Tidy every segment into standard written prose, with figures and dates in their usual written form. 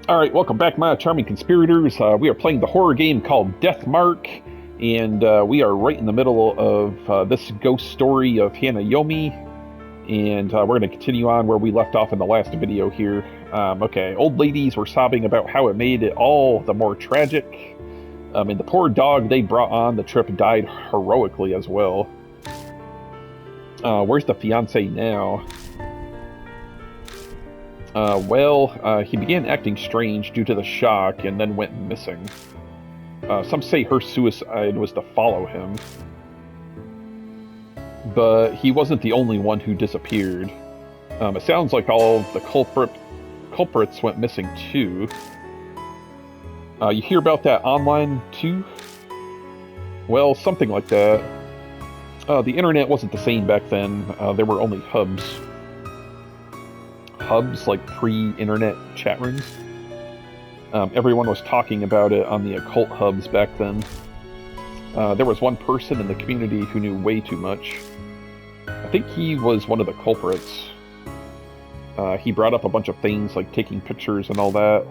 Alright, welcome back, my charming conspirators. We are playing the horror game called Death Mark, and we are right in the middle of this ghost story of Hanayome, and we're going to continue on where we left off in the last video here. Okay, old ladies were sobbing about how it made it all the more tragic, and the poor dog they brought on the trip died heroically as well. Where's the fiancé now? He began acting strange due to the shock and then went missing. Some say her suicide was to follow him. But he wasn't the only one who disappeared. It sounds like all of the culprits went missing too. You hear about that online too? Well, something like that. The internet wasn't the same back then. There were only hubs. Hubs, like pre-internet chat rooms. Everyone was talking about it on the occult hubs back then. There was one person in the community who knew way too much. I think he was one of the culprits. He brought up a bunch of things like taking pictures and all that.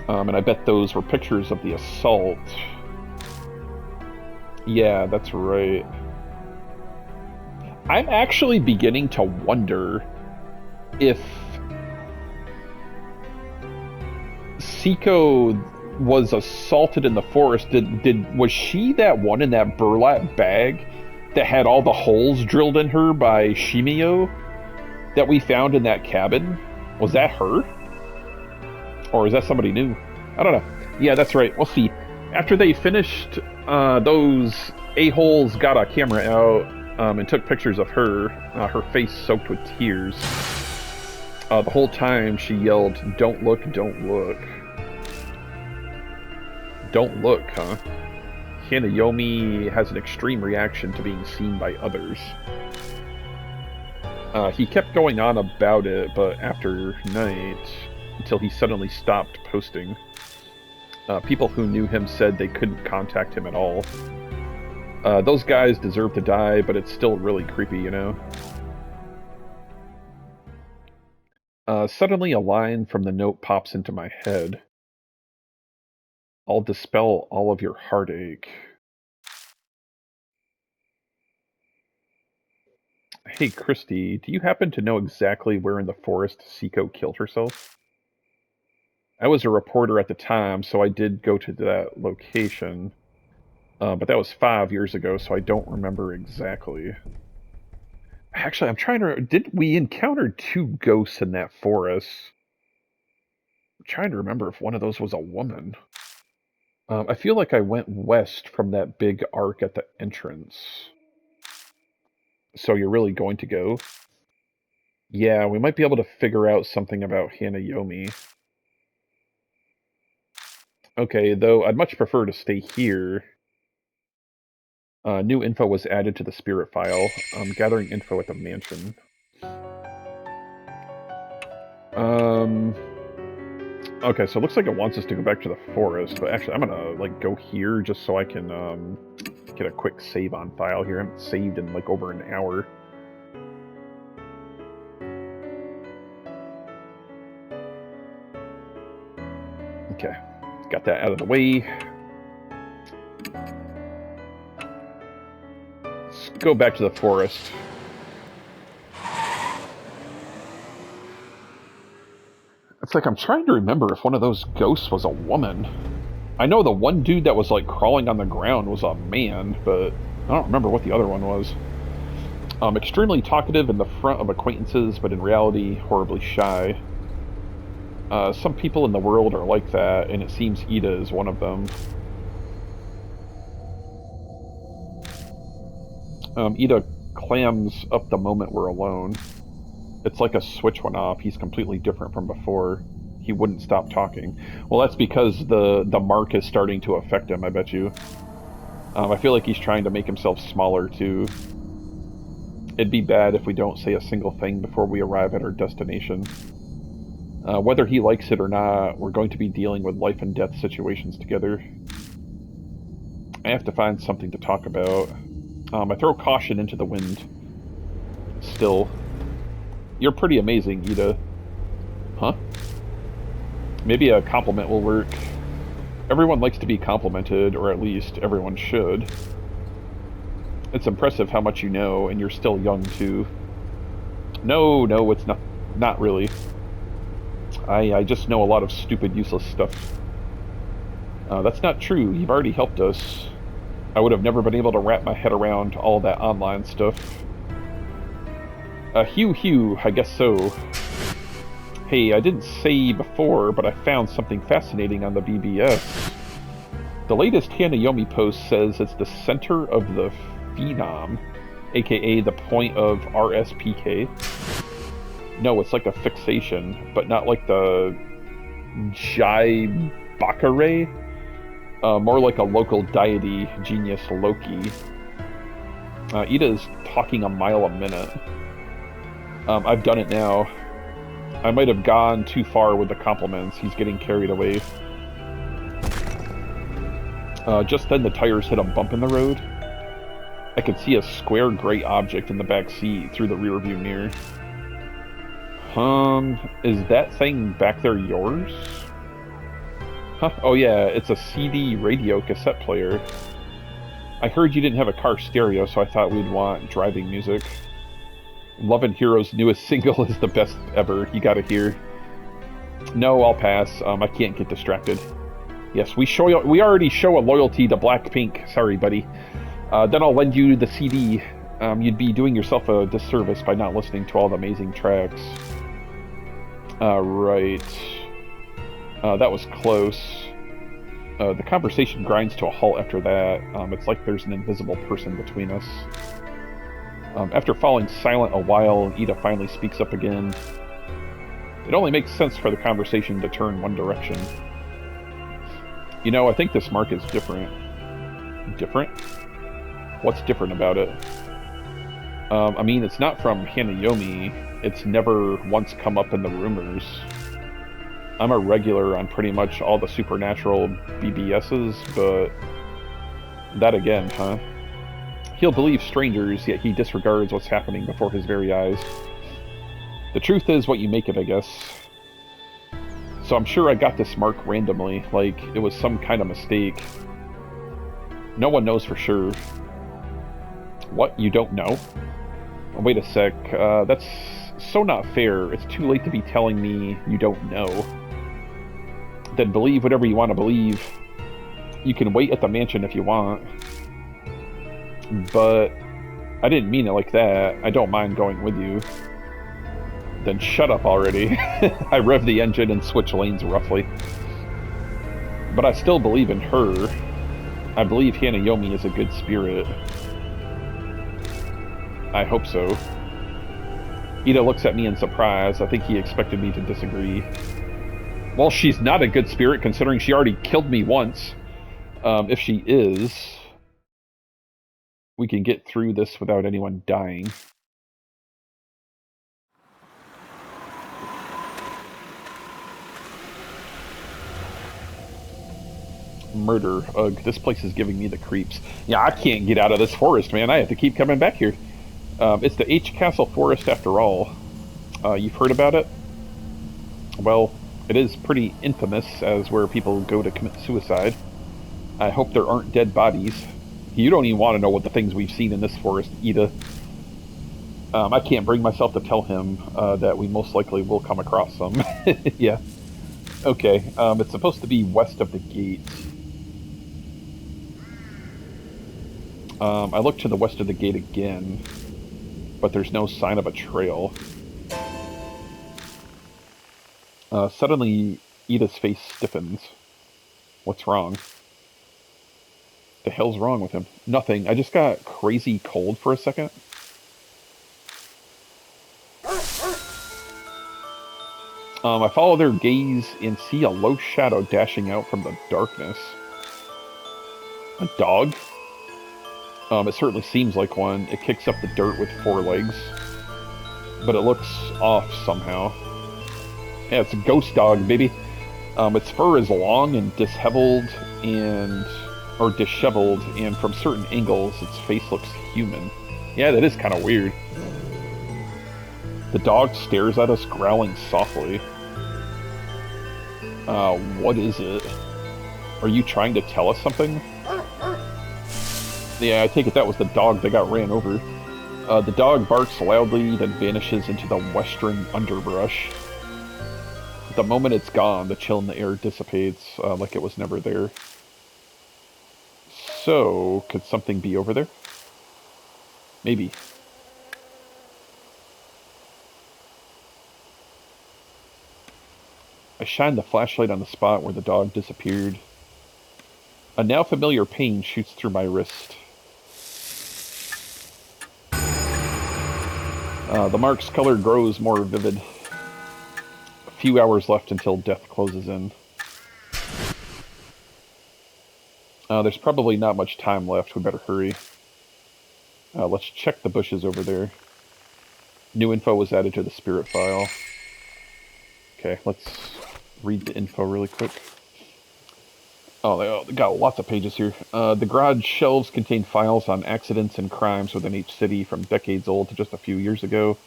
And I bet those were pictures of the assault. Yeah, that's right. I'm actually beginning to wonder if Seiko was assaulted in the forest. Was she that one in that burlap bag that had all the holes drilled in her by Shimio that we found in that cabin? Was that her? Or is that somebody new? I don't know. Yeah, that's right. We'll see. After they finished, those a-holes got a camera out and took pictures of her, her face soaked with tears. The whole time she yelled, "Don't look, don't look." Don't look, huh? Hanayome has an extreme reaction to being seen by others. He kept going on about it, but after night, until he suddenly stopped posting. People who knew him said they couldn't contact him at all. Those guys deserve to die, but it's still really creepy, you know? Suddenly a line from the note pops into my head. I'll dispel all of your heartache. Hey, Christy, do you happen to know exactly where in the forest Seiko killed herself? I was a reporter at the time, so I did go to that location. But that was 5 years ago, so I don't remember exactly. Actually, I'm trying to... We encountered 2 ghosts in that forest? I'm trying to remember if one of those was a woman. I feel like I went west from that big arc at the entrance. So you're really going to go? Yeah, we might be able to figure out something about Hanayome. Okay, though I'd much prefer to stay here. New info was added to the spirit file. I'm gathering info at the mansion. Okay, so it looks like it wants us to go back to the forest, but actually I'm gonna, like, go here just so I can, get a quick save on file here. I haven't saved in, like, over an hour. Okay, got that out of the way. Let's go back to the forest. It's like I'm trying to remember if one of those ghosts was a woman. I know the one dude that was, like, crawling on the ground was a man, but I don't remember what the other one was. Extremely talkative in the front of acquaintances, but in reality, horribly shy. Some people in the world are like that, and it seems Ida is one of them. Ida clams up the moment we're alone. It's like a switch went off. He's completely different from before. He wouldn't stop talking. Well, that's because the mark is starting to affect him, I bet you. I feel like he's trying to make himself smaller, too. It'd be bad if we don't say a single thing before we arrive at our destination. Whether he likes it or not, we're going to be dealing with life and death situations together. I have to find something to talk about. I throw caution into the wind. Still. You're pretty amazing, Ida. Huh? Maybe a compliment will work. Everyone likes to be complimented, or at least everyone should. It's impressive how much you know, and you're still young, too. No, it's not really. I just know a lot of stupid, useless stuff. That's not true. You've already helped us. I would have never been able to wrap my head around all that online stuff. Hugh, I guess so. Hey, I didn't say before, but I found something fascinating on the BBS. The latest Hanayome post says it's the center of the phenom, aka the point of RSPK. No, it's like a fixation, but not like the Jai Bakare. More like a local deity, genius Loki. Ida's talking a mile a minute. I've done it now. I might have gone too far with the compliments. He's getting carried away. Just then the tires hit a bump in the road. I could see a square gray object in the back seat through the rearview mirror. Is that thing back there yours? Huh? Oh yeah, it's a CD radio cassette player. I heard you didn't have a car stereo, so I thought we'd want driving music. Love and Hero's newest single is the best ever. You gotta hear. No, I'll pass. I can't get distracted. Yes, we already show a loyalty to Blackpink. Sorry, buddy. Then I'll lend you the CD. You'd be doing yourself a disservice by not listening to all the amazing tracks. Right. That was close. The conversation grinds to a halt after that. It's like there's an invisible person between us. After falling silent a while, Ida finally speaks up again. It only makes sense for the conversation to turn one direction. You know, I think this mark is different. Different? What's different about it? I mean, it's not from Hanayome. It's never once come up in the rumors. I'm a regular on pretty much all the supernatural BBSs, but that again, huh? He'll believe strangers, yet he disregards what's happening before his very eyes. The truth is what you make it, I guess. So I'm sure I got this mark randomly, like it was some kind of mistake. No one knows for sure. What? You don't know? Oh, wait a sec. That's so not fair. It's too late to be telling me you don't know. Then believe whatever you want to believe. You can wait at the mansion if you want. But I didn't mean it like that. I don't mind going with you. Then shut up already. I rev the engine and switch lanes roughly. But I still believe in her. I believe Hanayome is a good spirit. I hope so. Ida looks at me in surprise. I think he expected me to disagree. Well, she's not a good spirit considering she already killed me once. If she is, we can get through this without anyone dying. Murder. Ugh, this place is giving me the creeps. Yeah, I can't get out of this forest, man. I have to keep coming back here. It's the H Castle Forest after all. You've heard about it? Well, it is pretty infamous as where people go to commit suicide. I hope there aren't dead bodies. You don't even want to know what the things we've seen in this forest, Ida. I can't bring myself to tell him that we most likely will come across some. Yeah. Okay, it's supposed to be west of the gate. I look to the west of the gate again, but there's no sign of a trail. Suddenly, Ida's face stiffens. What's wrong? The hell's wrong with him? Nothing. I just got crazy cold for a second. I follow their gaze and see a low shadow dashing out from the darkness. A dog? It certainly seems like one. It kicks up the dirt with 4 legs. But it looks off somehow. Yeah, it's a ghost dog, baby. Its fur is long and disheveled or disheveled, and from certain angles, its face looks human. Yeah, that is kind of weird. The dog stares at us, growling softly. What is it? Are you trying to tell us something? Yeah, I take it that was the dog that got ran over. The dog barks loudly, then vanishes into the western underbrush. The moment it's gone, the chill in the air dissipates, like it was never there. So, could something be over there? Maybe. I shine the flashlight on the spot where the dog disappeared. A now familiar pain shoots through my wrist. The mark's color grows more vivid. A few hours left until death closes in. There's probably not much time left. We better hurry. Let's check the bushes over there. New info was added to the spirit file. Okay, let's read the info really quick. Oh, they got lots of pages here. The garage shelves contain files on accidents and crimes within each city from decades old to just a few years ago.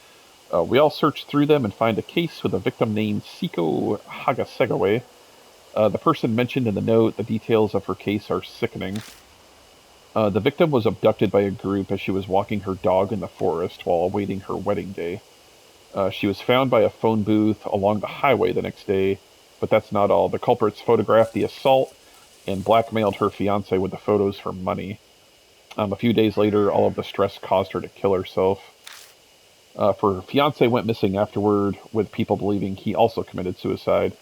We all search through them and find a case with a victim named Siko Hagasegawa. The person mentioned in the note, the details of her case are sickening. The victim was abducted by a group as she was walking her dog in the forest while awaiting her wedding day. She was found by a phone booth along the highway the next day, but that's not all. The culprits photographed the assault and blackmailed her fiancé with the photos for money. A few days later, all of the stress caused her to kill herself. Her fiancé went missing afterward, with people believing he also committed suicide.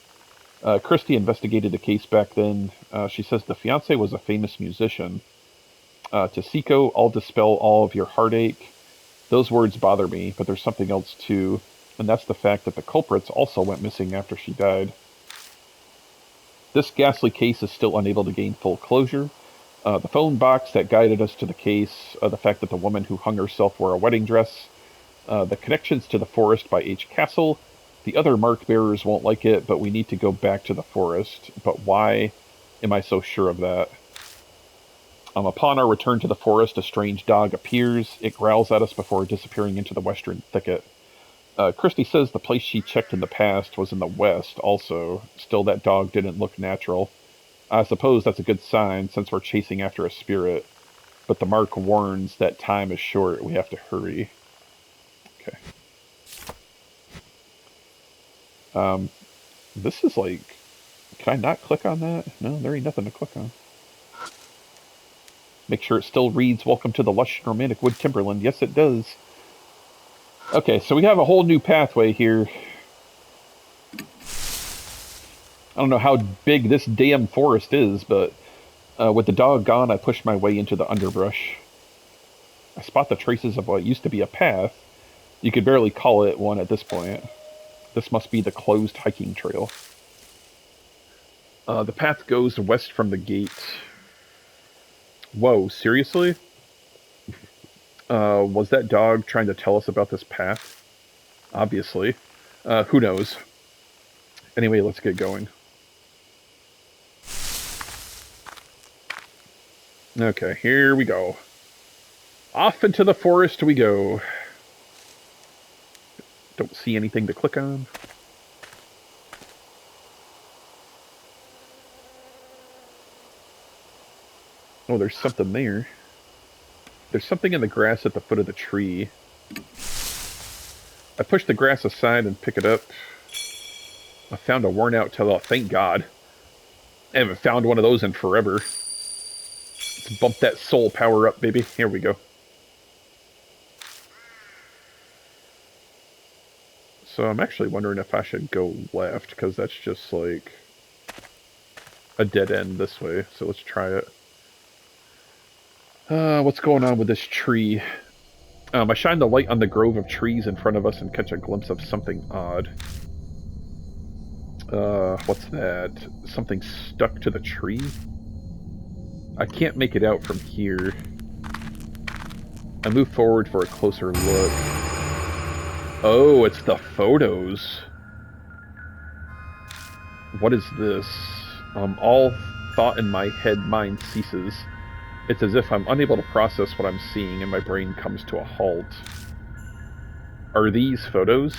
Christie investigated the case back then. She says the fiancé was a famous musician. To Siko, I'll dispel all of your heartache. Those words bother me, but there's something else too, and that's the fact that the culprits also went missing after she died. This ghastly case is still unable to gain full closure. The phone box that guided us to the case, the fact that the woman who hung herself wore a wedding dress, the connections to the forest by H. Castle. The other mark bearers won't like it, but we need to go back to the forest. But why am I so sure of that? Upon our return to the forest, a strange dog appears. It growls at us before disappearing into the western thicket. Christie says the place she checked in the past was in the west also. Still, that dog didn't look natural. I suppose that's a good sign, since we're chasing after a spirit. But the mark warns that time is short. We have to hurry. Okay. This is like... Can I not click on that? No, there ain't nothing to click on. Make sure it still reads, "Welcome to the lush and romantic wood timberland." Yes, it does. Okay, so we have a whole new pathway here. I don't know how big this damn forest is, but with the dog gone, I pushed my way into the underbrush. I spot the traces of what used to be a path. You could barely call it one at this point. This must be the closed hiking trail. The path goes west from the gate. Whoa, seriously? Was that dog trying to tell us about this path? Obviously. Who knows? Anyway, let's get going. Okay, here we go. Off into the forest we go. Don't see anything to click on. Oh, there's something there. There's something in the grass at the foot of the tree. I push the grass aside and pick it up. I found a worn-out tell. Thank God. I haven't found one of those in forever. Let's bump that soul power up, baby. Here we go. So I'm actually wondering if I should go left, because that's just like a dead end this way. So let's try it. What's going on with this tree? I shine the light on the grove of trees in front of us and catch a glimpse of something odd. What's that? Something stuck to the tree? I can't make it out from here. I move forward for a closer look. Oh, it's the photos. What is this? All thought in my mind ceases. It's as if I'm unable to process what I'm seeing and my brain comes to a halt. Are these photos?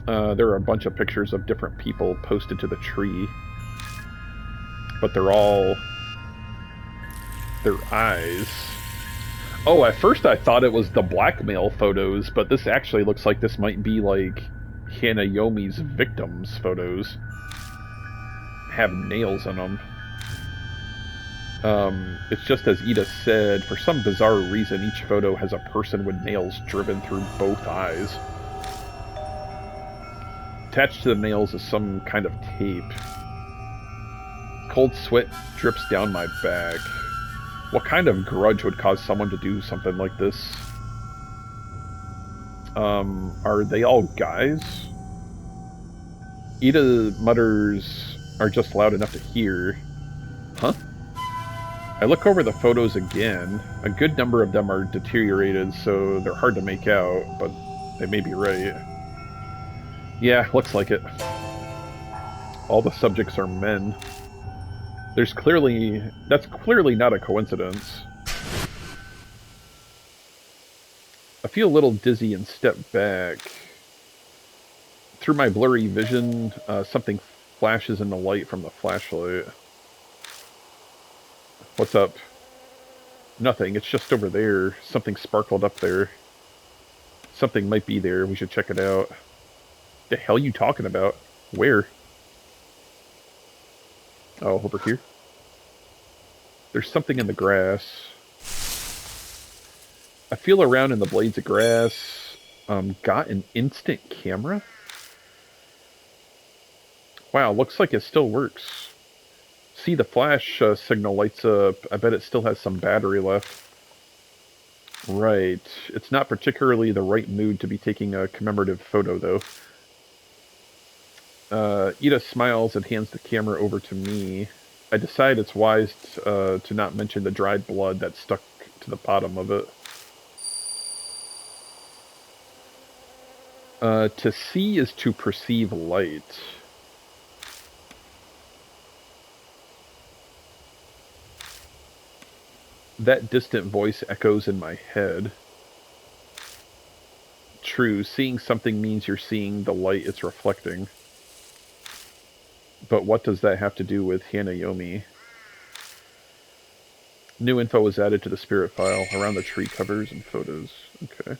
There are a bunch of pictures of different people posted to the tree, but they're all their eyes. Oh, at first I thought it was the blackmail photos, but this actually looks like this might be like Hanayome's victims' photos. Have nails in them. It's just as Ida said, for some bizarre reason, each photo has a person with nails driven through both eyes. Attached to the nails is some kind of tape. Cold sweat drips down my back. What kind of grudge would cause someone to do something like this? Are they all guys? Ida mutters are just loud enough to hear. Huh? I look over the photos again. A good number of them are deteriorated, so they're hard to make out, but they may be right. Yeah, looks like it. All the subjects are men. That's clearly not a coincidence. I feel a little dizzy and step back. Through my blurry vision, something flashes in the light from the flashlight. What's up? Nothing, it's just over there. Something sparkled up there. Something might be there, we should check it out. The hell you talking about? Where? Oh, over here? There's something in the grass. I feel around in the blades of grass. Got an instant camera? Wow, looks like it still works. See, the flash signal lights up. I bet it still has some battery left. Right. It's not particularly the right mood to be taking a commemorative photo, though. Ida smiles and hands the camera over to me. I decide it's wise to not mention the dried blood that stuck to the bottom of it. To see is to perceive light. That distant voice echoes in my head. True, seeing something means you're seeing the light it's reflecting. But what does that have to do with Hanayome? New info was added to the spirit file around the tree covers and photos. Okay.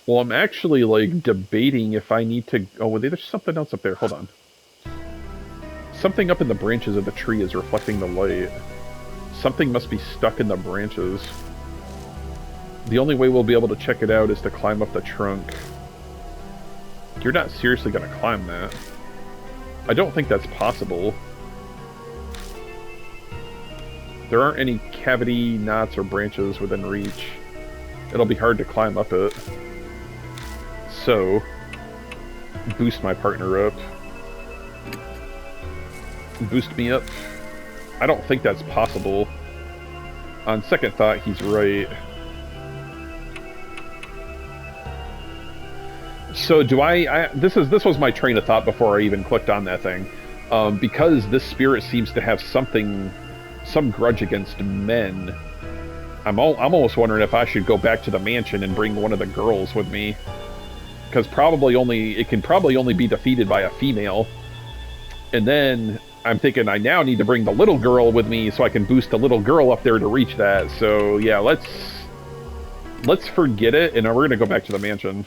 Well, I'm actually, like, debating if I need to... Oh, well, there's something else up there. Hold on. Something up in the branches of the tree is reflecting the light. Something must be stuck in the branches. The only way we'll be able to check it out is to climb up the trunk. You're not seriously going to climb that. I don't think that's possible. There aren't any cavity, knots, or branches within reach. It'll be hard to climb up it. So, boost my partner up. Boost me up. I don't think that's possible. On second thought, he's right. So do this was my train of thought before I even clicked on that thing. Because this spirit seems to have some grudge against men, I'm almost wondering if I should go back to the mansion and bring one of the girls with me. Because it can probably only be defeated by a female. And then I'm thinking I now need to bring the little girl with me so I can boost the little girl up there to reach that. So yeah, let's forget it, and we're gonna go back to the mansion.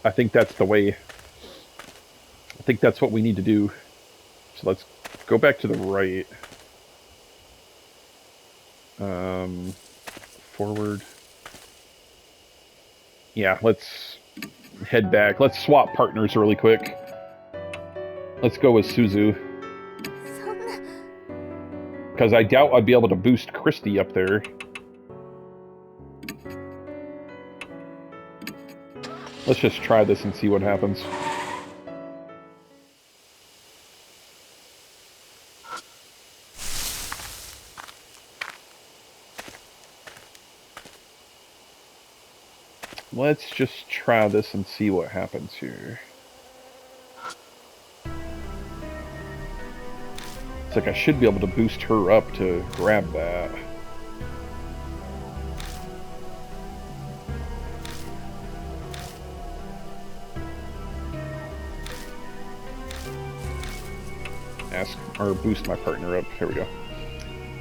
I think that's the way. I think that's what we need to do. So let's go back to the right. Forward. Yeah, let's head back. Let's swap partners really quick. Let's go with Suzu. Because I doubt I'd be able to boost Christy up there. Let's just try this and see what happens. Let's just try this and see what happens here. It's like I should be able to boost her up to grab that. ask or boost my partner up. Here we go.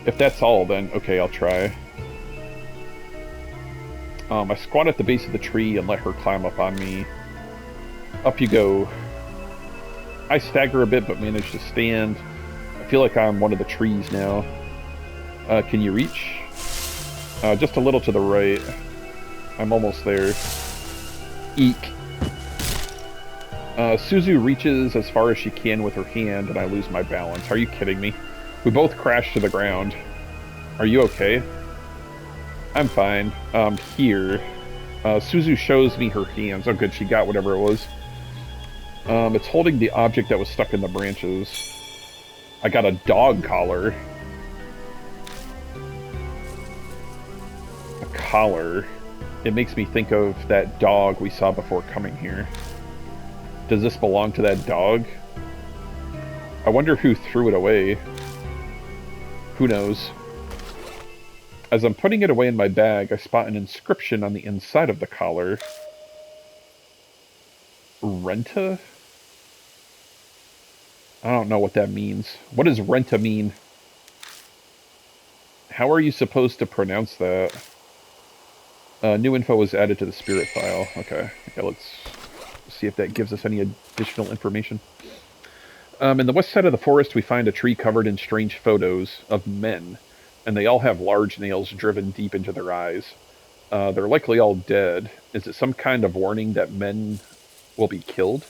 If that's all, then okay, I'll try. I squat at the base of the tree and let her climb up on me. Up you go. I stagger a bit, but manage to stand. I feel like I'm one of the trees now. Can you reach? Just a little to the right. I'm almost there. Eek. Suzu reaches as far as she can with her hand, and I lose my balance. Are you kidding me? We both crash to the ground. Are you okay? I'm fine. Here. Suzu shows me her hands. Oh, good. She got whatever it was. It's holding the object that was stuck in the branches. I got a dog collar. A collar. It makes me think of that dog we saw before coming here. Does this belong to that dog? I wonder who threw it away. Who knows? As I'm putting it away in my bag, I spot an inscription on the inside of the collar. Renta? I don't know what that means. What does renta mean? How are you supposed to pronounce that? New info was added to the spirit file. Okay, let's see if that gives us any additional information. In the west side of the forest, we find a tree covered in strange photos of men, and they all have large nails driven deep into their eyes. They're likely all dead. Is it some kind of warning that men will be killed?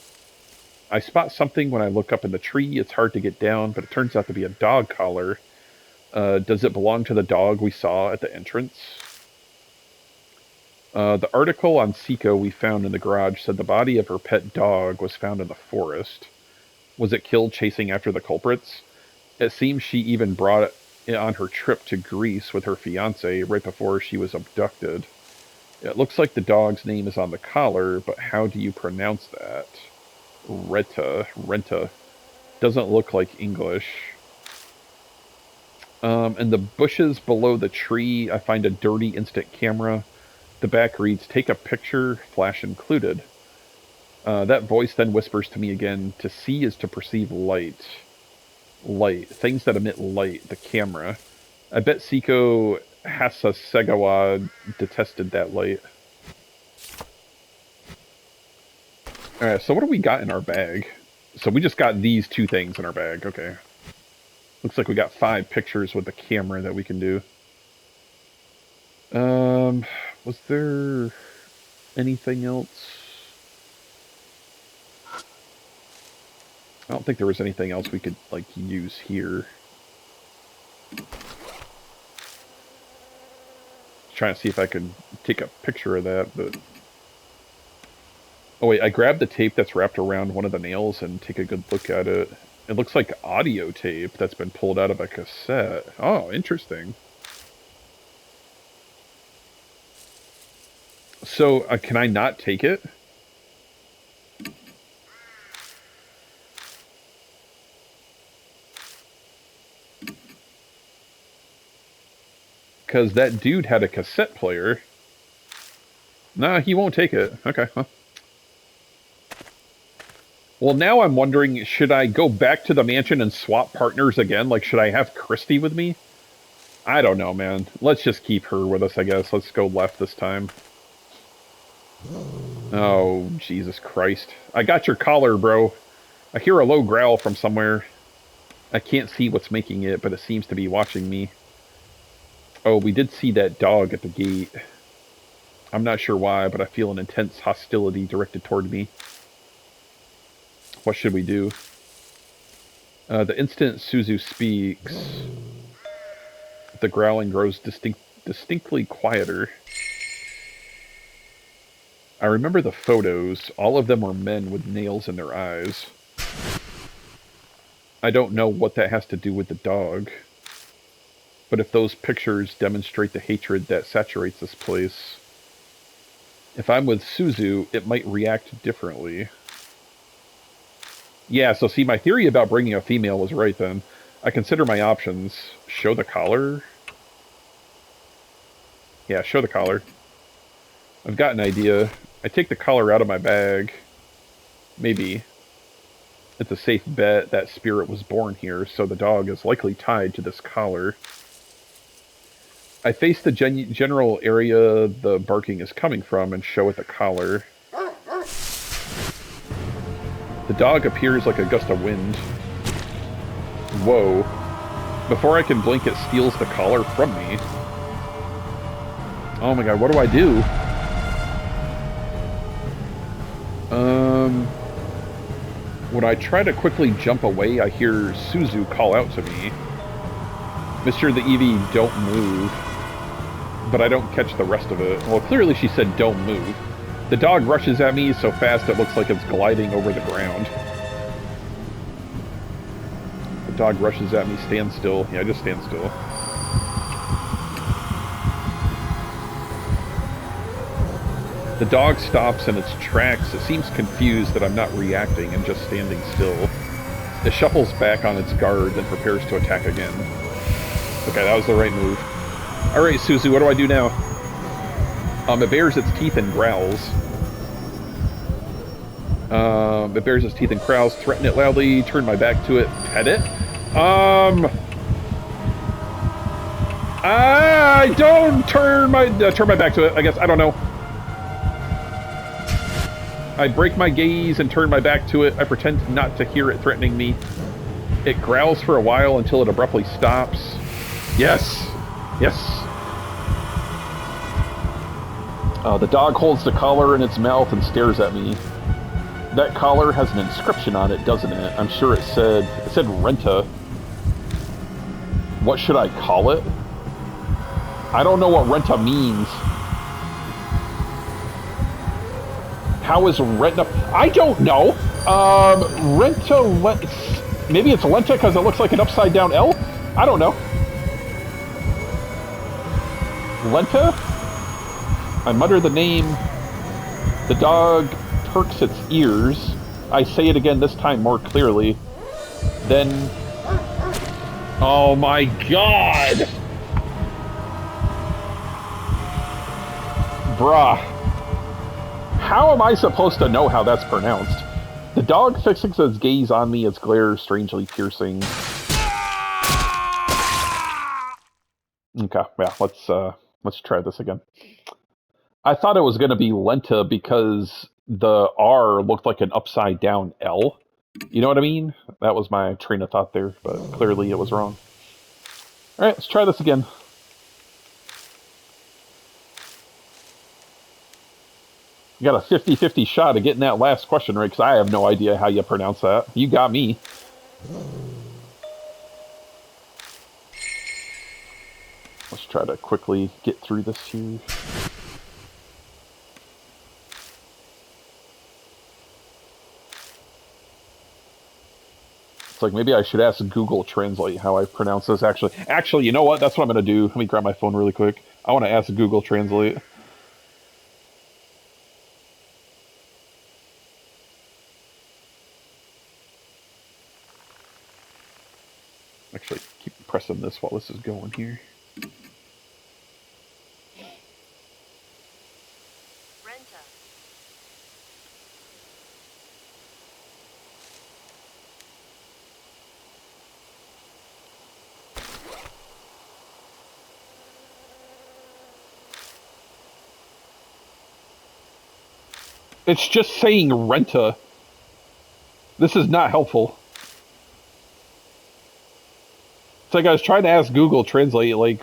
I spot something when I look up in the tree. It's hard to get down, but it turns out to be a dog collar. Does it belong to the dog we saw at the entrance? The article on Seiko we found in the garage said the body of her pet dog was found in the forest. Was it killed chasing after the culprits? It seems she even brought it on her trip to Greece with her fiancé right before she was abducted. It looks like the dog's name is on the collar, but how do you pronounce that? Renta. Doesn't look like English. In the bushes below the tree, I find a dirty instant camera. The back reads, "Take a picture, flash included." That voice then whispers to me again, "To see is to perceive light." Light. Things that emit light. The camera. I bet Seiko Hasasegawa detested that light. Alright, so what do we got in our bag? So we just got these two things in our bag. Okay. Looks like we got 5 pictures with the camera that we can do. Was there anything else? I don't think there was anything else we could, like, use here. Trying to see if I could take a picture of that, but... Oh wait, I grabbed the tape that's wrapped around one of the nails and take a good look at it. It looks like audio tape that's been pulled out of a cassette. Oh, interesting. So, can I not take it? Because that dude had a cassette player. Nah, he won't take it. Okay, huh. Well, now I'm wondering, should I go back to the mansion and swap partners again? Like, should I have Christy with me? I don't know, man. Let's just keep her with us, I guess. Let's go left this time. Oh, Jesus Christ. I got your collar, bro. I hear a low growl from somewhere. I can't see what's making it, but it seems to be watching me. Oh, we did see that dog at the gate. I'm not sure why, but I feel an intense hostility directed toward me. What should we do? The instant Suzu speaks, the growling grows distinctly quieter. I remember the photos. All of them were men with nails in their eyes. I don't know what that has to do with the dog. But if those pictures demonstrate the hatred that saturates this place, if I'm with Suzu, it might react differently. Yeah, so see, my theory about bringing a female was right then. I consider my options. Show the collar? Yeah, show the collar. I've got an idea. I take the collar out of my bag. Maybe. It's a safe bet that spirit was born here, so the dog is likely tied to this collar. I face the general area the barking is coming from and show it the collar. The dog appears like a gust of wind. Whoa. Before I can blink, it steals the collar from me. Oh my god, what do I do? When I try to quickly jump away, I hear Suzu call out to me. Mr. the Eevee, don't move. But I don't catch the rest of it. Well, clearly she said don't move. The dog rushes at me so fast it looks like it's gliding over the ground. The dog rushes at me, stand still. Yeah, just stand still. The dog stops in its tracks. It seems confused that I'm not reacting and just standing still. It shuffles back on its guard, then prepares to attack again. Okay, that was the right move. Alright, Suzu, what do I do now? It bares its teeth and growls. It bares its teeth and growls, threaten it loudly, turn my back to it, pet it. I don't turn my back to it, I guess, I don't know. I break my gaze and turn my back to it. I pretend not to hear it threatening me. It growls for a while until it abruptly stops. Yes! Yes! The dog holds the collar in its mouth and stares at me. That collar has an inscription on it, doesn't it? I'm sure it said Renta. What should I call it? I don't know what Renta means. How is Renta? I don't know. Maybe it's Lenta because it looks like an upside down L? I don't know. Lenta? I mutter the name. The dog perks its ears. I say it again, this time more clearly. Then... Oh my god! Bruh. How am I supposed to know how that's pronounced? The dog fixes its gaze on me, its glare strangely piercing. Okay, yeah, let's try this again. I thought it was going to be Lenta because the R looked like an upside down L. You know what I mean? That was my train of thought there, but clearly it was wrong. Alright, let's try this again. You got a 50-50 shot of getting that last question right, because I have no idea how you pronounce that. You got me. Let's try to quickly get through this here. It's like maybe I should ask Google Translate how I pronounce this actually. Actually, you know what? That's what I'm going to do. Let me grab my phone really quick. I want to ask Google Translate. Actually, keep pressing this while this is going here. Renta. It's just saying Renta. This is not helpful. It's like I was trying to ask Google Translate, like,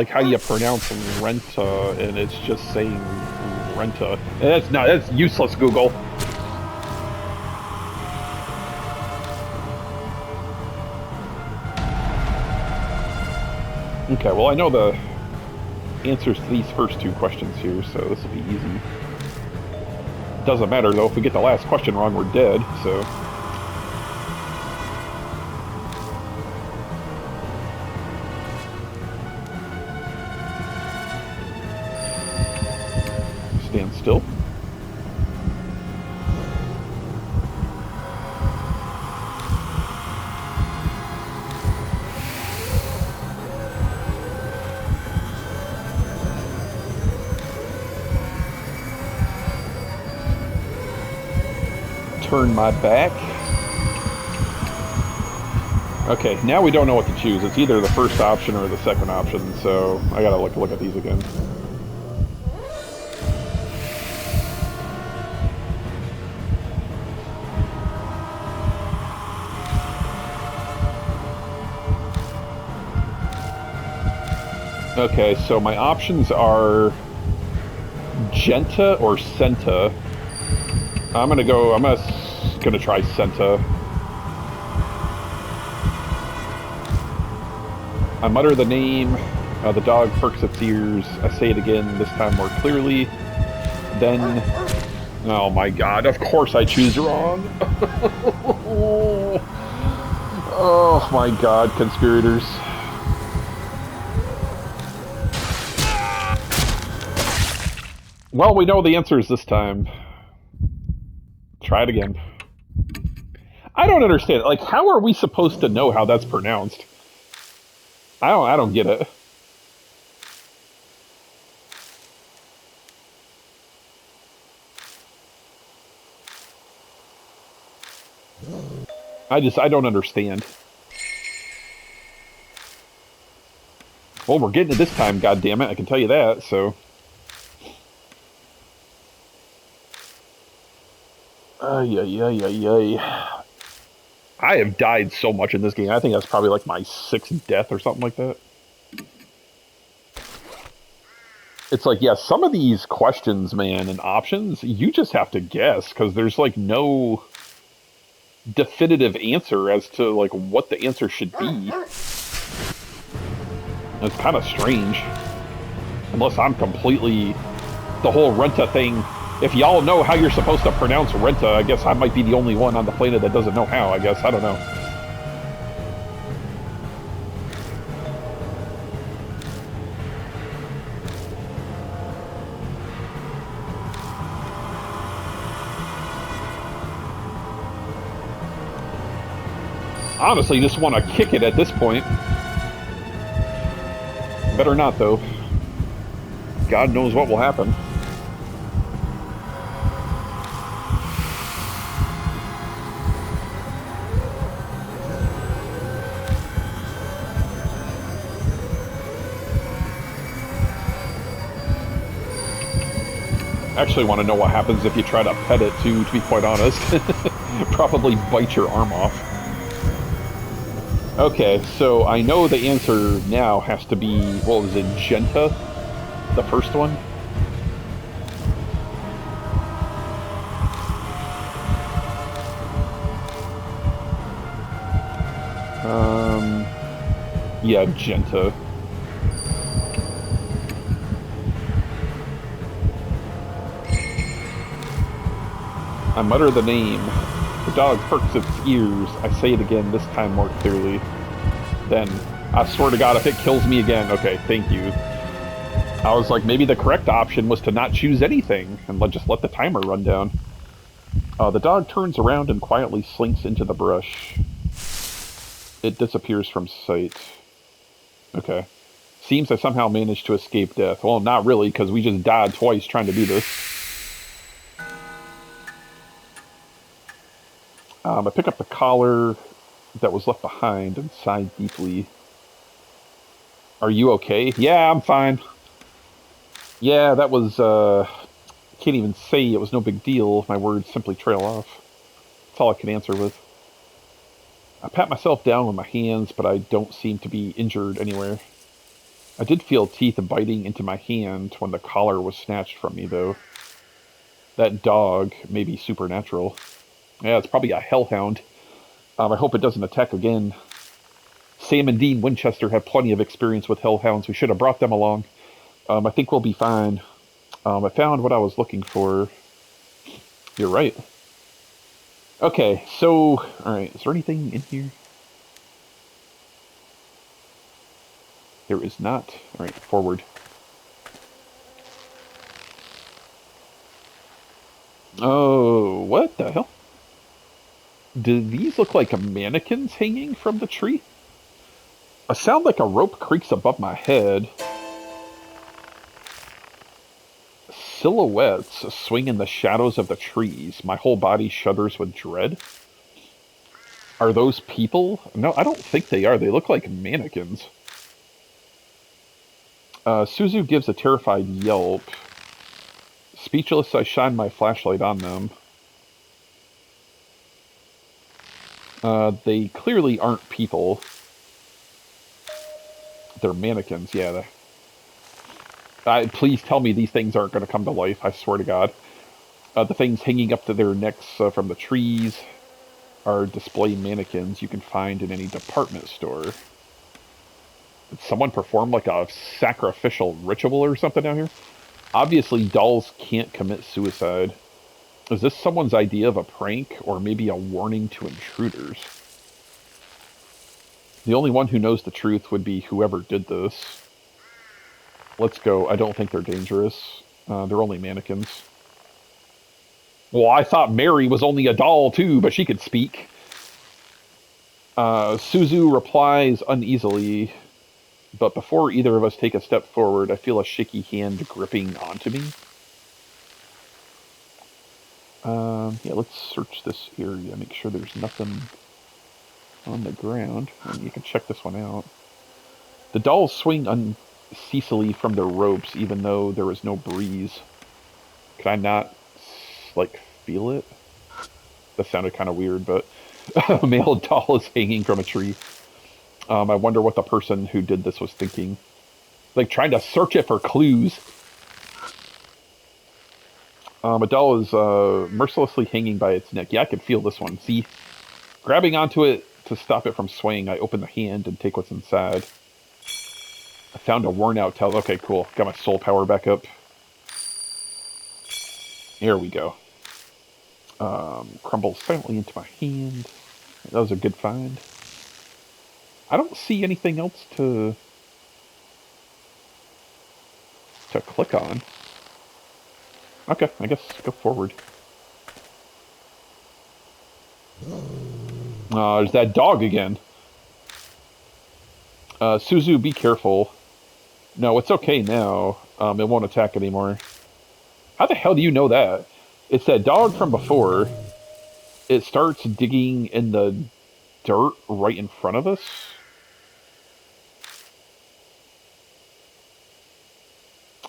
how you pronounce Renta, and it's just saying Renta. And that's useless, Google. Okay, well, I know the answers to these first two questions here, so this will be easy. Doesn't matter, though. If we get the last question wrong, we're dead, so... Stand still. Turn my back. Okay, now we don't know what to choose. It's either the first option or the second option, so I gotta look at these again. Okay, so my options are Genta or Senta. I'm gonna try Senta. I mutter the name, the dog perks its ears, I say it again, this time more clearly. Then, oh my god, of course I choose wrong. Oh my god, conspirators. Well, we know the answers this time. Try it again. I don't understand. Like, how are we supposed to know how that's pronounced? I don't get it. I don't understand. Well, we're getting it this time, goddammit, I can tell you that, so. Ay. I have died so much in this game. I think that's probably like my 6th death or something like that. It's like, yeah, some of these questions, man, and options, you just have to guess, because there's like no definitive answer as to like what the answer should be. It's kind of strange. Unless I'm completely... The whole Renta thing, if y'all know how you're supposed to pronounce Renta, I guess I might be the only one on the planet that doesn't know how, I guess. I don't know. Honestly, just want to kick it at this point. Better not, though. God knows what will happen. I actually want to know what happens if you try to pet it, too, to be quite honest. Probably bite your arm off. Okay, so I know the answer now has to be, what was it, Genta? The first one? Yeah, Genta. I mutter the name. The dog perks its ears. I say it again, this time more clearly. Then, I swear to God, if it kills me again... Okay, thank you. I was like, maybe the correct option was to not choose anything, and just let the timer run down. The dog turns around and quietly slinks into the brush. It disappears from sight. Okay. Seems I somehow managed to escape death. Well, not really, because we just died twice trying to do this. I pick up the collar that was left behind and sigh deeply. Are you okay? Yeah, I'm fine. Yeah, that was, can't even say it was no big deal. My words simply trail off. That's all I can answer with. I pat myself down with my hands, but I don't seem to be injured anywhere. I did feel teeth biting into my hand when the collar was snatched from me, though. That dog may be supernatural. Yeah, it's probably a hellhound. I hope it doesn't attack again. Sam and Dean Winchester have plenty of experience with hellhounds. We should have brought them along. I think we'll be fine. I found what I was looking for. You're right. Okay, so... Alright, is there anything in here? There is not. Alright, forward. Oh, what the hell? Do these look like mannequins hanging from the tree? A sound like a rope creaks above my head. Silhouettes swing in the shadows of the trees. My whole body shudders with dread. Are those people? No, I don't think they are. They look like mannequins. Suzu gives a terrified yelp. Speechless, I shine my flashlight on them. They clearly aren't people. They're mannequins, yeah. Please tell me these things aren't going to come to life, I swear to God. The things hanging up to their necks from the trees are display mannequins you can find in any department store. Did someone perform like a sacrificial ritual or something down here? Obviously, dolls can't commit suicide. Is this someone's idea of a prank, or maybe a warning to intruders? The only one who knows the truth would be whoever did this. Let's go. I don't think they're dangerous. They're only mannequins. Well, I thought Mary was only a doll, too, but she could speak. Suzu replies uneasily, but before either of us take a step forward, I feel a shaky hand gripping onto me. Yeah, let's search this area, make sure there's nothing on the ground. And you can check this one out. The dolls swing unceasingly from their ropes, even though there is no breeze. Can I not, like, feel it? That sounded kind of weird, but a male doll is hanging from a tree. I wonder what the person who did this was thinking. Like, trying to search it for clues. A doll is mercilessly hanging by its neck. Yeah, I can feel this one. See? Grabbing onto it to stop it from swaying, I open the hand and take what's inside. I found a worn-out towel. Okay, cool. Got my soul power back up. There we go. Crumbles silently into my hand. That was a good find. I don't see anything else to click on. Okay, I guess go forward. There's that dog again. Suzu, be careful. No, it's okay now. It won't attack anymore. How the hell do you know that? It's that dog from before. It starts digging in the dirt right in front of us.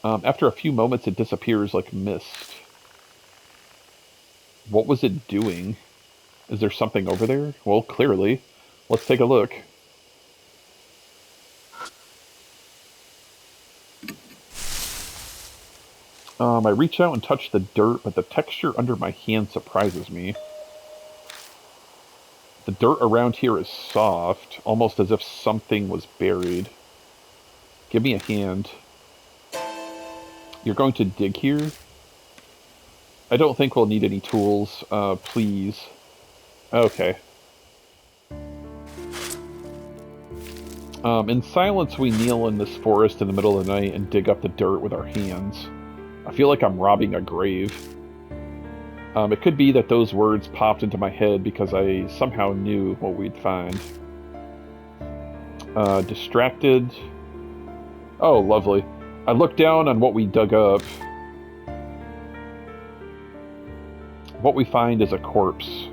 After a few moments, it disappears like mist. What was it doing? Is there something over there? Well, clearly. Let's take a look. I reach out and touch the dirt, but the texture under my hand surprises me. The dirt around here is soft, almost as if something was buried. Give me a hand. You're going to dig here? I don't think we'll need any tools. Please. Okay. In silence, we kneel in this forest in the middle of the night and dig up the dirt with our hands. I feel like I'm robbing a grave. It could be that those words popped into my head because I somehow knew what we'd find. Distracted. Oh, lovely. I look down on what we dug up. What we find is a corpse.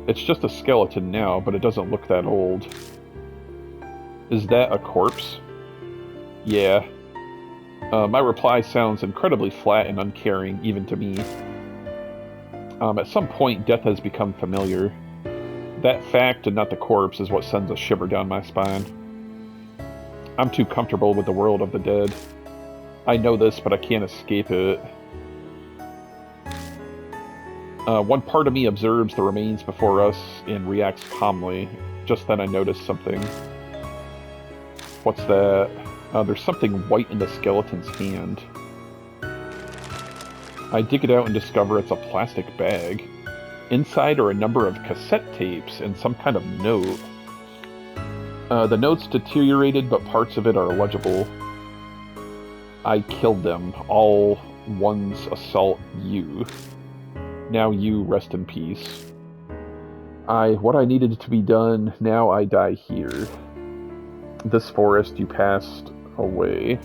It's just a skeleton now, but it doesn't look that old. Is that a corpse? Yeah. My reply sounds incredibly flat and uncaring, even to me. At some point, death has become familiar. That fact, and not the corpse, is what sends a shiver down my spine. I'm too comfortable with the world of the dead. I know this, but I can't escape it. One part of me observes the remains before us and reacts calmly. Just then I notice something. What's that? There's something white in the skeleton's hand. I dig it out and discover it's a plastic bag. Inside are a number of cassette tapes and some kind of note. The note's deteriorated, but parts of it are legible. I killed them. All one's assault you. Now you rest in peace. What I needed to be done, now I die here. This forest you passed away.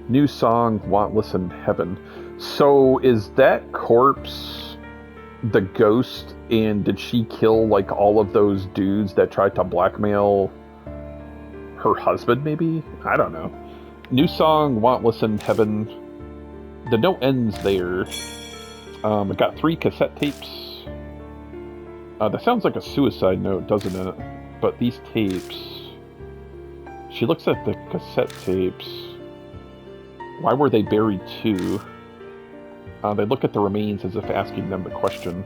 New song, Wantless in Heaven. So is that corpse the ghost And did she kill, like, all of those dudes that tried to blackmail her husband, maybe? I don't know. New song, Want Listen, Heaven. The note ends there. It got 3 cassette tapes. That sounds like a suicide note, doesn't it? But these tapes... She looks at the cassette tapes. Why were they buried too? They look at the remains as if asking them the question.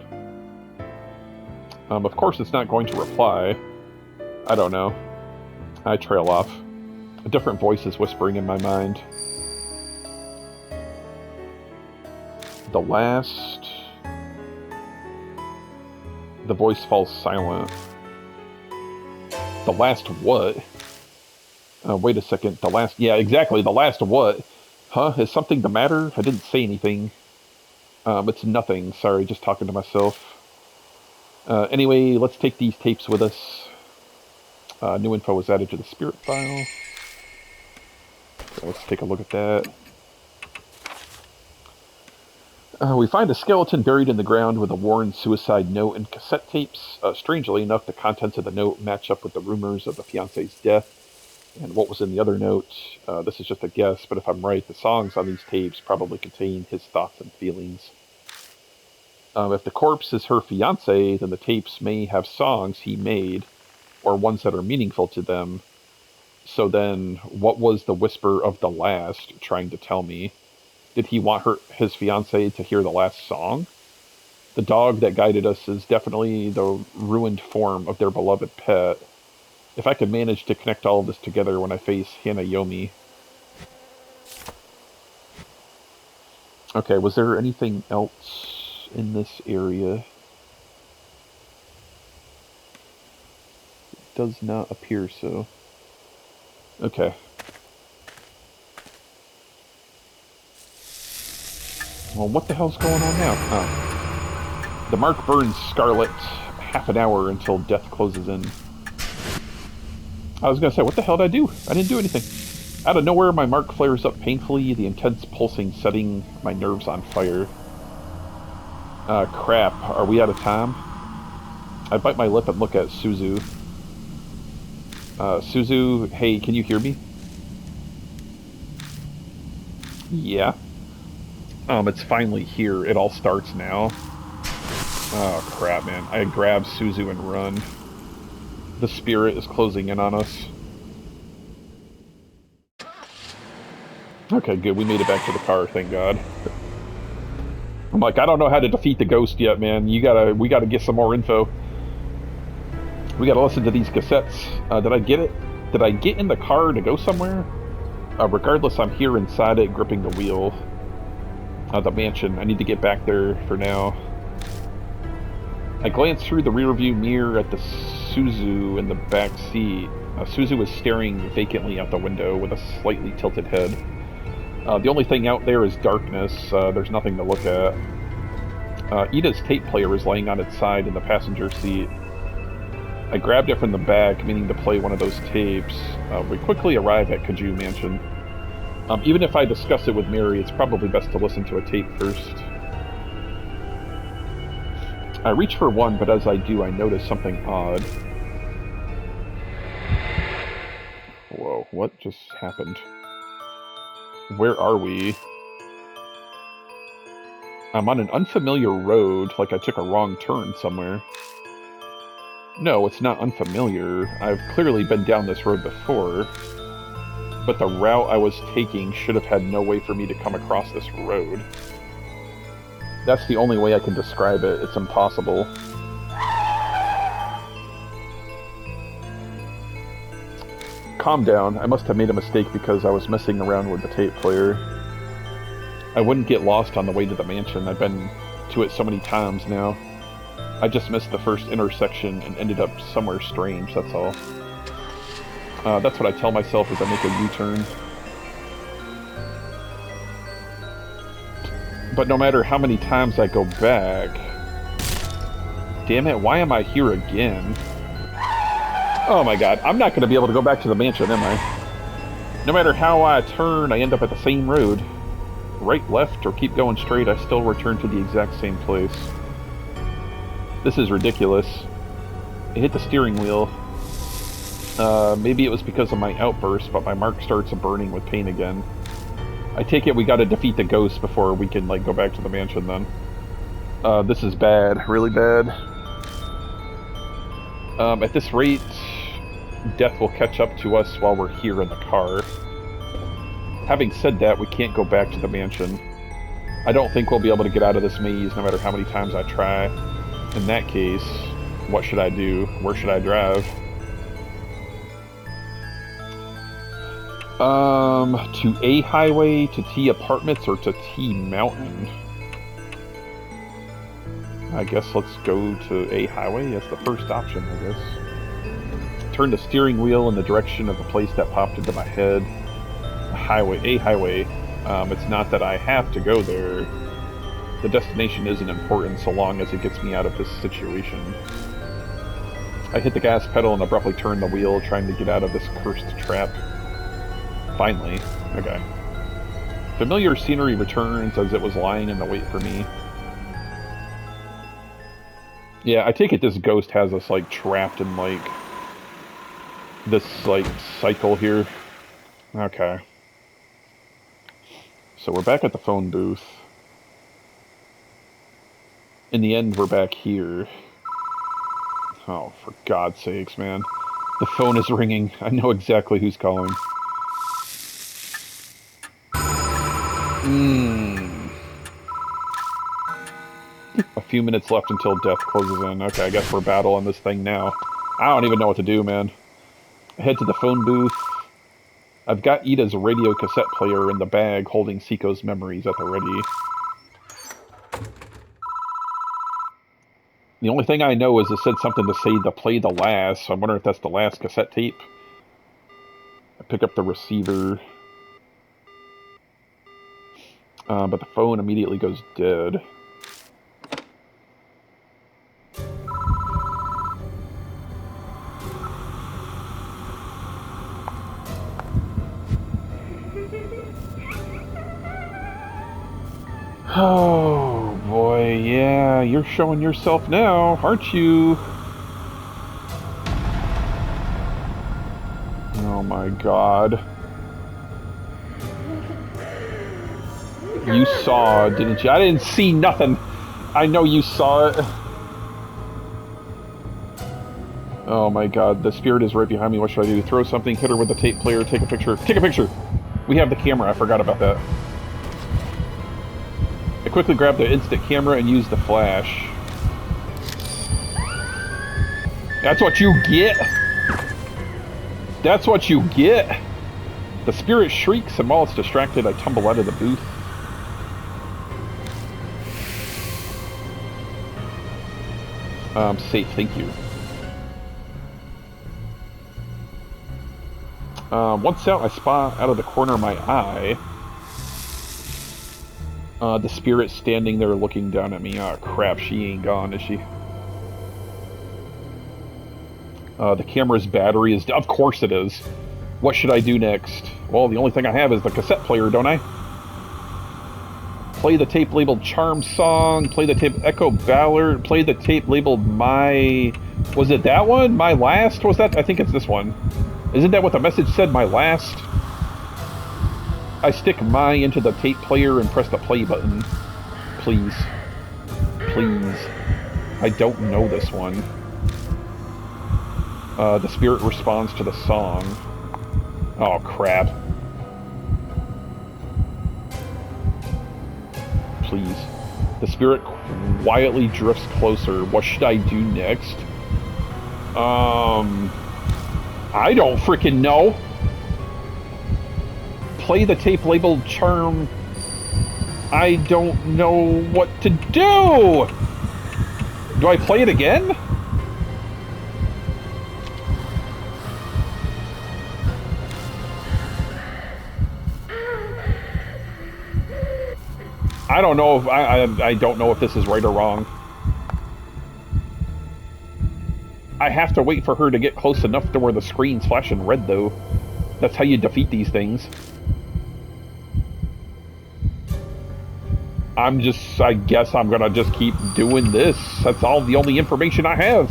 Of course it's not going to reply. I don't know. I trail off. A different voice is whispering in my mind. The last... The voice falls silent. The last what? Wait a second. The last... Yeah, exactly. The last what? Huh? Is something the matter? I didn't say anything. It's nothing. Sorry, just talking to myself. Anyway, let's take these tapes with us. New info was added to the spirit file. So let's take a look at that. We find a skeleton buried in the ground with a worn suicide note and cassette tapes. Strangely enough, the contents of the note match up with the rumors of the fiancé's death and what was in the other note. This is just a guess, but if I'm right, the songs on these tapes probably contain his thoughts and feelings. If the corpse is her fiancé, then the tapes may have songs he made, or ones that are meaningful to them. So then, what was the whisper of the last trying to tell me? Did he want his fiancée to hear the last song? The dog that guided us is definitely the ruined form of their beloved pet. If I could manage to connect all of this together when I face Hanayome. Okay, was there anything else in this area? It does not appear so. Okay. Well, what the hell's going on now? Oh. The mark burns scarlet half an hour until death closes in. I was going to say, what the hell did I do? I didn't do anything. Out of nowhere, my mark flares up painfully, the intense pulsing setting my nerves on fire. Crap. Are we out of time? I bite my lip and look at Suzu. Suzu, hey, can you hear me? Yeah. It's finally here. It all starts now. Oh, crap, man. I grab Suzu and run. The spirit is closing in on us. Okay, good. We made it back to the car, thank God. I'm like, I don't know how to defeat the ghost yet, man. We gotta get some more info. We gotta listen to these cassettes. Did I get it? Did I get in the car to go somewhere? Regardless, I'm here inside it, gripping the wheel. The mansion. I need to get back there for now. I glance through the rearview mirror at the Suzu in the back seat. Suzu is staring vacantly out the window with a slightly tilted head. The only thing out there is darkness. There's nothing to look at. Ida's tape player is laying on its side in the passenger seat. I grabbed it from the back, meaning to play one of those tapes. We quickly arrive at Kaju Mansion. Even if I discuss it with Mary, it's probably best to listen to a tape first. I reach for one, but as I do, I notice something odd. Whoa, what just happened? Where are we? I'm on an unfamiliar road, like I took a wrong turn somewhere. No, it's not unfamiliar. I've clearly been down this road before. But the route I was taking should have had no way for me to come across this road. That's the only way I can describe it. It's impossible. Calm down. I must have made a mistake because I was messing around with the tape player. I wouldn't get lost on the way to the mansion. I've been to it so many times now. I just missed the first intersection and ended up somewhere strange, that's all. That's what I tell myself as I make a U-turn. But no matter how many times I go back... Damn it, why am I here again? Oh my god, I'm not going to be able to go back to the mansion, am I? No matter how I turn, I end up at the same road. Right, left, or keep going straight, I still return to the exact same place. This is ridiculous. I hit the steering wheel. Maybe it was because of my outburst, but my mark starts burning with pain again. I take it we gotta defeat the ghost before we can, like, go back to the mansion then. This is bad. Really bad. At this rate, death will catch up to us while we're here in the car. Having said that, we can't go back to the mansion. I don't think we'll be able to get out of this maze no matter how many times I try. In that case, what should I do? Where should I drive? To A highway, to T apartments, or to T mountain? I guess let's go to A highway. That's the first option, I guess. Turn the steering wheel in the direction of the place that popped into my head. A highway. It's not that I have to go there. The destination isn't important so long as it gets me out of this situation. I hit the gas pedal and abruptly turned the wheel, trying to get out of this cursed trap. Finally. Okay. Familiar scenery returns as it was lying in the wait for me. Yeah, I take it this ghost has us, like, trapped in, like, this, like, cycle here. Okay. So we're back at the phone booth. In the end, we're back here. Oh, for God's sakes, man. The phone is ringing. I know exactly who's calling. A few minutes left until death closes in. Okay, I guess we're battling this thing now. I don't even know what to do, man. I head to the phone booth. I've got Ida's radio cassette player in the bag, holding Seiko's memories at the ready. The only thing I know is it said something to say to play the last, so I wonder if that's the last cassette tape. I pick up the receiver. But the phone immediately goes dead. Oh, boy, yeah, you're showing yourself now, aren't you? Oh my God. You saw, didn't you? I didn't see nothing. I know you saw it. Oh my God, the spirit is right behind me. What should I do? Throw something, hit her with the tape player, take a picture. Take a picture! We have the camera, I forgot about that. I quickly grabbed the instant camera and used the flash. That's what you get! That's what you get! The spirit shrieks, and while it's distracted, I tumble out of the booth. Safe, thank you. Once out, I spot out of the corner of my eye the spirit standing there looking down at me. Oh crap, she ain't gone, is she? The camera's battery is... Of course it is. What should I do next? Well, the only thing I have is the cassette player, don't I? Play the tape labeled Charm Song, play the tape Echo Ballard, play the tape labeled My... Was it that one? My Last? Was that? I think it's this one. Isn't that what the message said, My Last? I stick My into the tape player and press the play button. Please. Please. I don't know this one. The spirit responds to the song. Oh, crap. Please. The spirit quietly drifts closer. What should I do next? I don't freaking know. Play the tape labeled Charm. I don't know what to do. Do I play it again? I don't know if I don't know if this is right or wrong. I have to wait for her to get close enough to where the screen's flashing red, though. That's how you defeat these things. I guess I'm gonna just keep doing this. That's all the only information I have.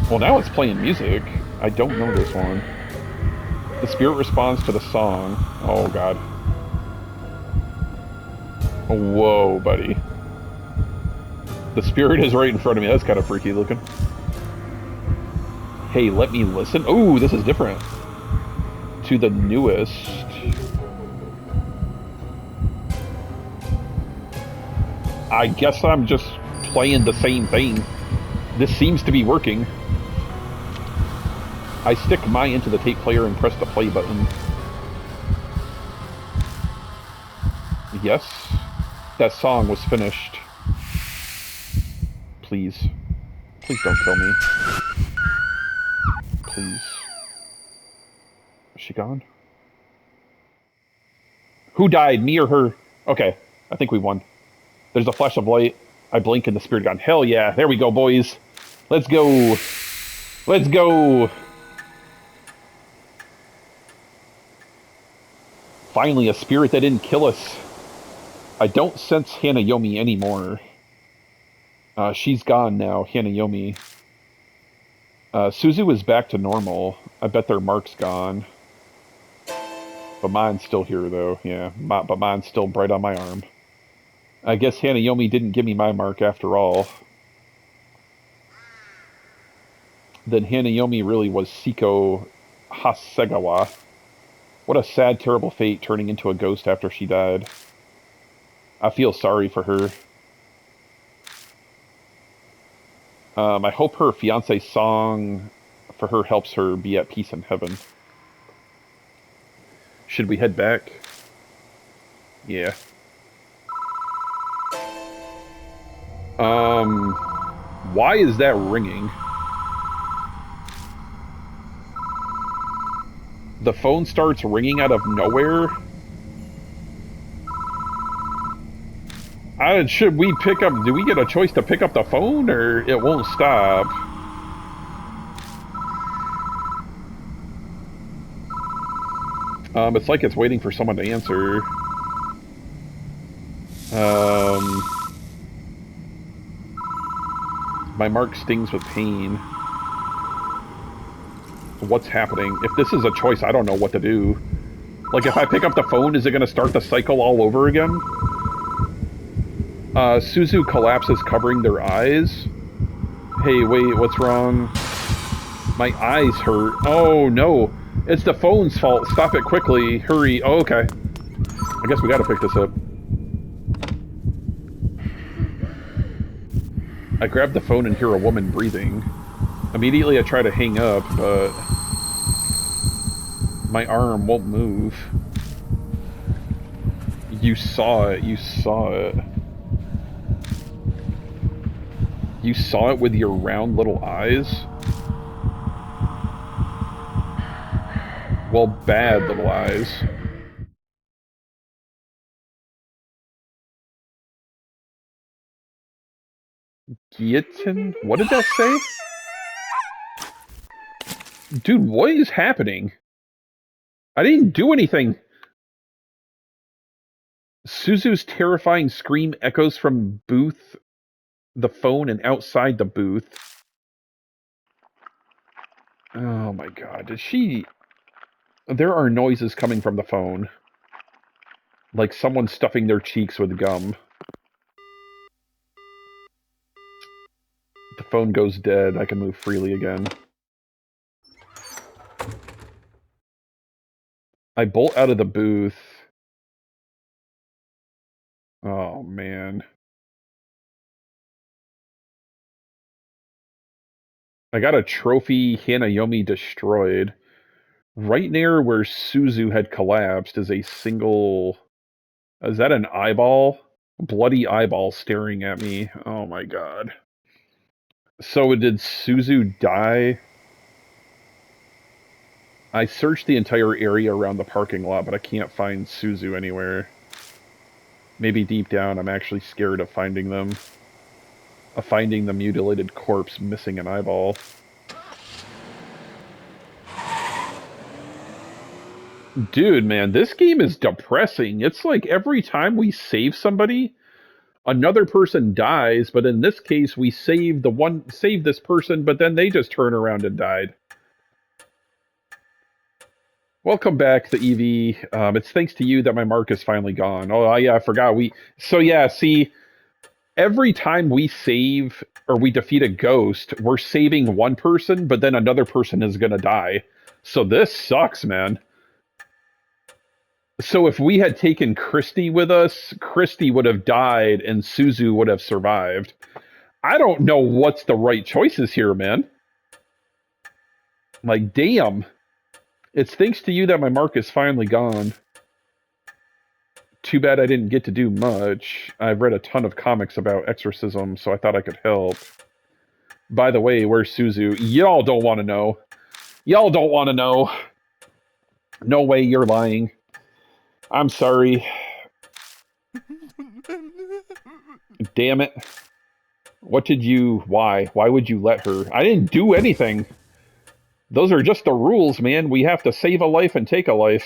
Well, now it's playing music. I don't know this one. The spirit responds to the song. Oh, God. Whoa, buddy. The spirit is right in front of me. That's kind of freaky looking. Hey, let me listen. Oh, this is different. To the newest. I guess I'm just playing the same thing. This seems to be working. I stick my into the tape player and press the play button. Yes, that song was finished. Please. Please don't kill me. Please. Is she gone? Who died, me or her? Okay, I think we won. There's a flash of light. I blink and the spirit gone. Hell yeah, there we go, boys. Let's go. Let's go. Finally, a spirit that didn't kill us. I don't sense Hanayome anymore. She's gone now, Hanayome. Suzu is back to normal. I bet their mark's gone. But mine's still here, though. Yeah, but mine's still bright on my arm. I guess Hanayome didn't give me my mark after all. Then Hanayome really was Siko Hasegawa. What a sad, terrible fate, turning into a ghost after she died. I feel sorry for her. I hope her fiance's song for her helps her be at peace in heaven. Should we head back? Yeah. Why is that ringing? The phone starts ringing out of nowhere? Should we pick up... Do we get a choice to pick up the phone, or it won't stop? It's like it's waiting for someone to answer. My mark stings with pain. What's happening? If this is a choice, I don't know what to do. Like, if I pick up the phone, is it going to start the cycle all over again? Suzu collapses, covering their eyes. Hey, wait, what's wrong? My eyes hurt. Oh, no. It's the phone's fault. Stop it quickly. Hurry. Oh, okay. I guess we gotta pick this up. I grab the phone and hear a woman breathing. Immediately I try to hang up, but... my arm won't move. You saw it. You saw it. You saw it with your round little eyes? Well, bad little eyes. Guillotine? What did that say? Dude, what is happening? I didn't do anything! Suzu's terrifying scream echoes from the phone, and outside the booth. Oh my god, did she... There are noises coming from the phone. Like someone stuffing their cheeks with gum. The phone goes dead. I can move freely again. I bolt out of the booth. Oh, man. I got a trophy Hanayome destroyed. Right near where Suzu had collapsed is a single... Is that an eyeball? Bloody eyeball staring at me. Oh my god. So did Suzu die? I searched the entire area around the parking lot, but I can't find Suzu anywhere. Maybe deep down I'm actually scared of finding them. Of finding the mutilated corpse missing an eyeball. Dude, man, this game is depressing. It's like every time we save somebody, another person dies, but in this case we saved this person, but then they just turn around and died. Welcome back, the EV. It's thanks to you that my mark is finally gone. Oh, yeah, I forgot. See, every time we save or we defeat a ghost, we're saving one person, but then another person is going to die. So this sucks, man. So if we had taken Christy with us, Christy would have died and Suzu would have survived. I don't know what's the right choices here, man. Like, damn. It's thanks to you that my mark is finally gone. Too bad I didn't get to do much. I've read a ton of comics about exorcism, so I thought I could help. By the way, where's Suzu? Y'all don't want to know. Y'all don't want to know. No way, you're lying. I'm sorry. Damn it. What did you... Why? Why would you let her? I didn't do anything. Those are just the rules, man. We have to save a life and take a life.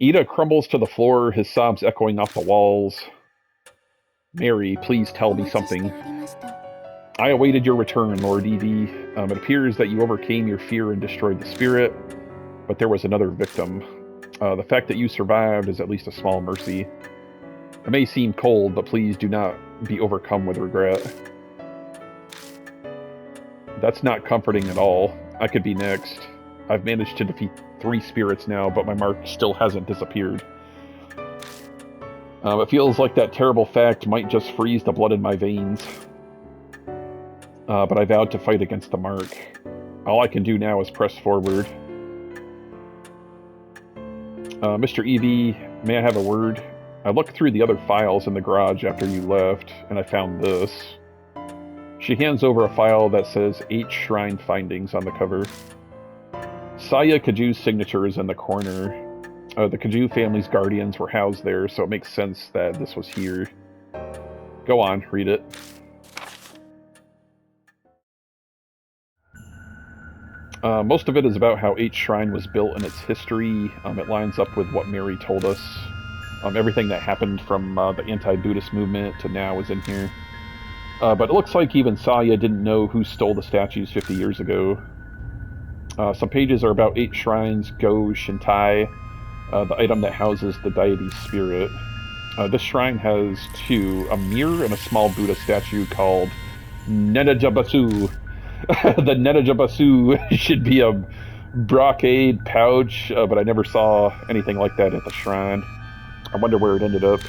Ida crumbles to the floor, his sobs echoing off the walls. Mary, please tell me something. I awaited your return, Lord Evie. It appears that you overcame your fear and destroyed the spirit, but there was another victim. The fact that you survived is at least a small mercy. It may seem cold, but please do not be overcome with regret. That's not comforting at all. I could be next. I've managed to defeat 3 spirits now, but my mark still hasn't disappeared. It feels like that terrible fact might just freeze the blood in my veins. But I vowed to fight against the mark. All I can do now is press forward. Mr. Evie, may I have a word? I looked through the other files in the garage after you left, and I found this. She hands over a file that says 8 Shrine Findings on the cover. Saya Kaju's signature is in the corner. The Kaju family's guardians were housed there, so it makes sense that this was here. Go on, read it. Most of it is about how 8 Shrine was built and its history. It lines up with what Mary told us. Everything that happened from the anti-Buddhist movement to now is in here. But it looks like even Saya didn't know who stole the statues 50 years ago. Some pages are about 8 shrines, Go Shintai, the item that houses the deity's spirit. This shrine has 2, a mirror and a small Buddha statue called Nenajabasu. The Nenajabasu should be a brocade pouch, but I never saw anything like that at the shrine. I wonder where it ended up.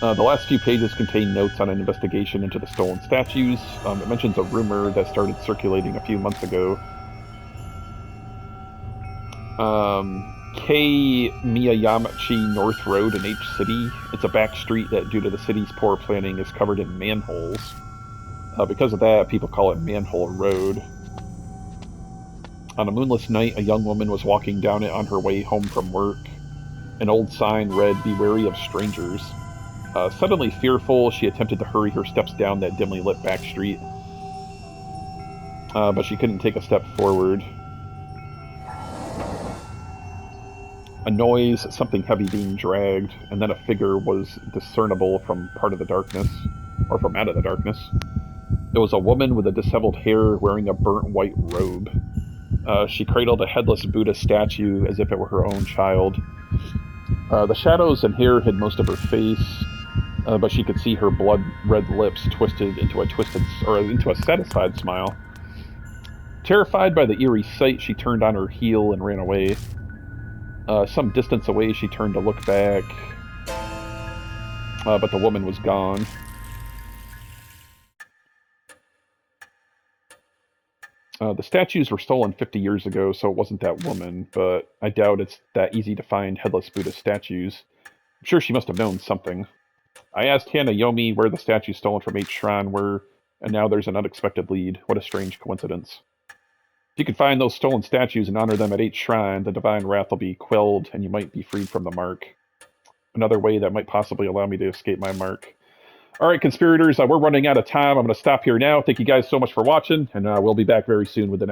The last few pages contain notes on an investigation into the stolen statues. It mentions a rumor that started circulating a few months ago. K. Miyayamachi North Road in H City. It's a back street that, due to the city's poor planning, is covered in manholes. Because of that, people call it Manhole Road. On a moonless night, a young woman was walking down it on her way home from work. An old sign read, "Be wary of strangers." Suddenly fearful, she attempted to hurry her steps down that dimly lit back street. But she couldn't take a step forward. A noise, something heavy being dragged, and then a figure was discernible from part of the darkness, or from out of the darkness. It was a woman with a disheveled hair wearing a burnt white robe. She cradled a headless Buddha statue as if it were her own child. The shadows and hair hid most of her face, but she could see her blood-red lips twisted into a satisfied smile. Terrified by the eerie sight, she turned on her heel and ran away. Some distance away, she turned to look back, but the woman was gone. The statues were stolen 50 years ago, so it wasn't that woman, but I doubt it's that easy to find headless Buddha statues. I'm sure she must have known something. I asked Hanayome where the statues stolen from H Shrine were, and now there's an unexpected lead. What a strange coincidence. If you can find those stolen statues and honor them at H Shrine, the divine wrath will be quelled, and you might be freed from the mark. Another way that might possibly allow me to escape my mark. Alright, conspirators, we're running out of time. I'm going to stop here now. Thank you guys so much for watching, and we'll be back very soon with the next